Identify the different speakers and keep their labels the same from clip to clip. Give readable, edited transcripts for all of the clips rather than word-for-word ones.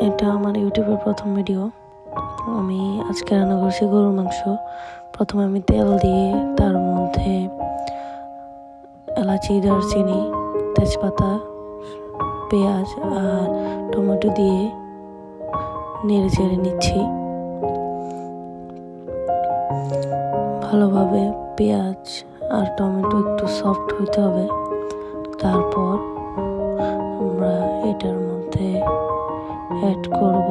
Speaker 1: এটা আমার ইউটিউবের প্রথম ভিডিও। আমি আজকে রান্না করছি গরুর মাংস। প্রথমে আমি তেল দিয়ে তার মধ্যে এলাচি, দারচিনি, তেজপাতা, পেঁয়াজ আর টমেটো দিয়ে নেড়ে চেড়ে নিচ্ছি। ভালোভাবে পেঁয়াজ আর টমেটো একটু সফট হতে হবে। তারপর আমরা এটার মধ্যে অ্যাড করব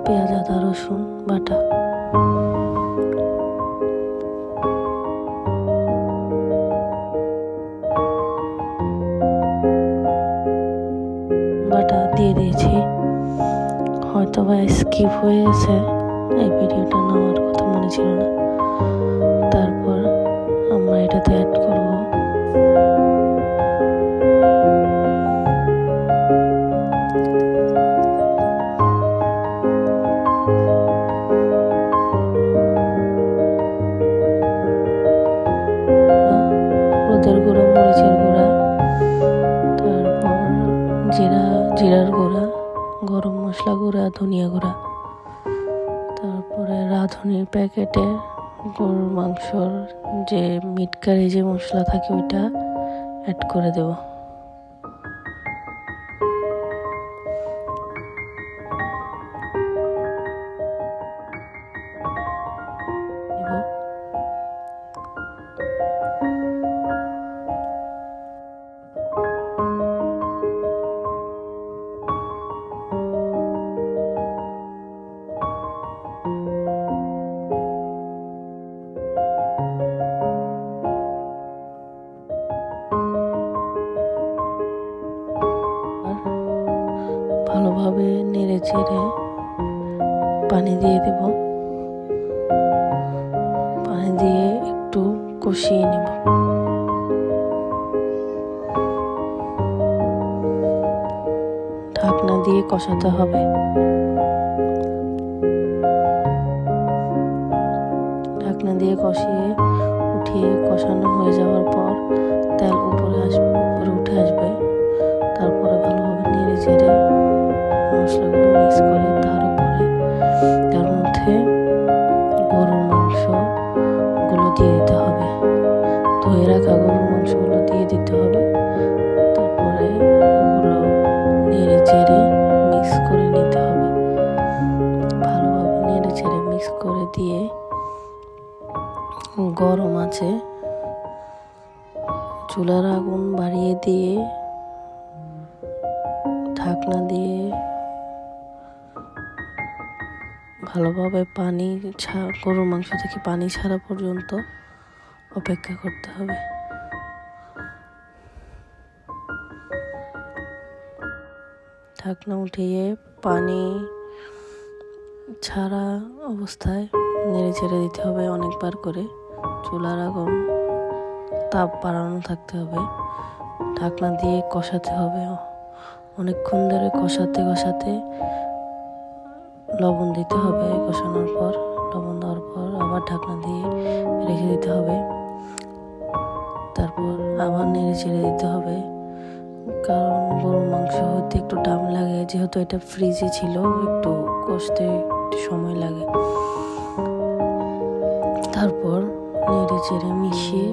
Speaker 1: পেঁয়াজ, আদা, রসুন বাটা। দিয়ে দিয়েছি। হয়তো বা স্কিপ হয়ে গেছে, এই ভিডিওটা নেওয়ার কথা মনে ছিল না। তারপর আমরা এটাতে অ্যাড করব হলুদের গুঁড়া, মরিচের গুঁড়া, তারপর জিরার গুঁড়া, গরম মশলা গুঁড়া, ধনিয়া গুঁড়া, তারপরে রাঁধুনির প্যাকেটে গরুর মাংসর যে মিট কারি যে মশলা থাকে ওইটা অ্যাড করে দেব। ভালোভাবে নেড়ে চেড়ে পানি দিয়ে দেব। পানি দিয়ে একটু কষিয়ে নেব। ঢাকনা দিয়ে কষাতে হবে। ঢাকনা দিয়ে কষিয়ে উঠিয়ে কষানো হয়ে যাওয়ার পর তেল উপরে উঠে আসবে। তারপরে ভালোভাবে নেড়ে চেড়ে মশলাগুলো মিক্স করে তার মধ্যে গরুর মাংসগুলো দিয়ে দিতে হবে। ধুয়ে রাখা গরুর মাংসগুলো দিয়ে দিতে হবে। তারপরে ওগুলো নেড়ে চেড়ে মিক্স করে নিতে হবে। ভালোভাবে নেড়ে চেড়ে মিক্স করে দিয়ে গরম আছে চুলার আগুন বাড়িয়ে দিয়ে ঢাকনা দিয়ে ভালোভাবে গরুর মাংস থেকে পানি ছাড়া পর্যন্ত অপেক্ষা করতে হবে। ঢাকনা উঠিয়ে পানি ছাড়া অবস্থায় নেড়ে ছেড়ে দিতে হবে অনেকবার করে। চুলার আগুন তাপ বাড়ানো থাকতে হবে। ঢাকনা দিয়ে কষাতে হবে। অনেকক্ষণ ধরে কষাতে লবণ দিতে হবে। কষানোর পর লবণ দেওয়ার পর আবার ঢাকনা দিয়ে রেখে দিতে হবে। তারপর আবার নেড়ে ছেড়ে দিতে হবে, কারণ গরুর মাংস হতে একটু টাইম লাগে। যেহেতু এটা ফ্রিজে ছিল, একটু কষতে সময় লাগে। তারপর নেড়ে চেড়ে মিশিয়ে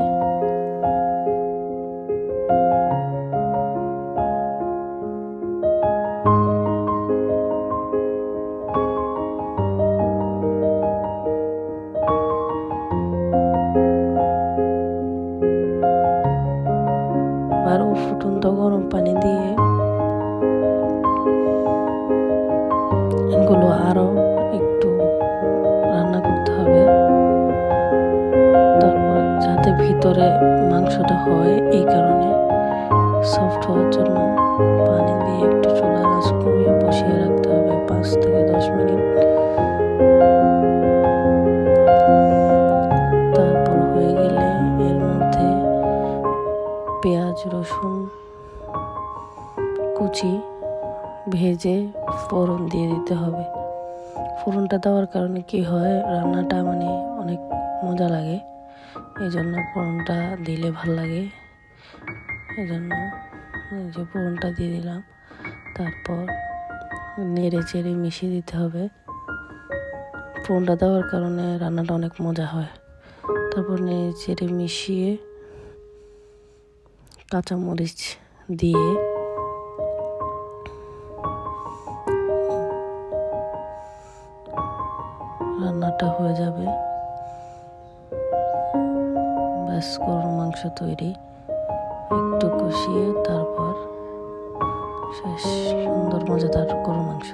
Speaker 1: আরও ফুটন্ত গরম পানি দিয়ে এগুলো আরো একটু রান্না করতে হবে। তারপর যাতে ভিতরে মাংসটা হয়, এই কারণে সফট হওয়ার জন্য পানি দিয়ে একটু চুলার আঁচ কমিয়ে বসিয়ে রাখতে হবে 5 থেকে 10 মিনিট। তারপর হয়ে গেলে এর মধ্যে পেঁয়াজ, রসুন কুচি ভেজে ফোড়ন দিয়ে দিতে হবে। ফোড়নটা দেওয়ার কারণে কি হয়, রান্নাটা অনেক মজা লাগে। এই জন্য ফোড়নটা দিলে ভাল লাগে। এই জন্য এই যে ফোড়নটা দিয়ে দিলাম। তারপর নেড়ে চেড়ে মিশিয়ে দিতে হবে। ফোড়নটা দেওয়ার কারণে রান্নাটা অনেক মজা হয়। তারপর নেড়ে চেড়ে মিশিয়ে কাঁচামরিচ দিয়ে রান্নাটা হয়ে যাবে। ব্যাস, গরুর মাংস তৈরি। একটু কষিয়ে তারপর শেষ, সুন্দর মজাদার গরুর মাংস।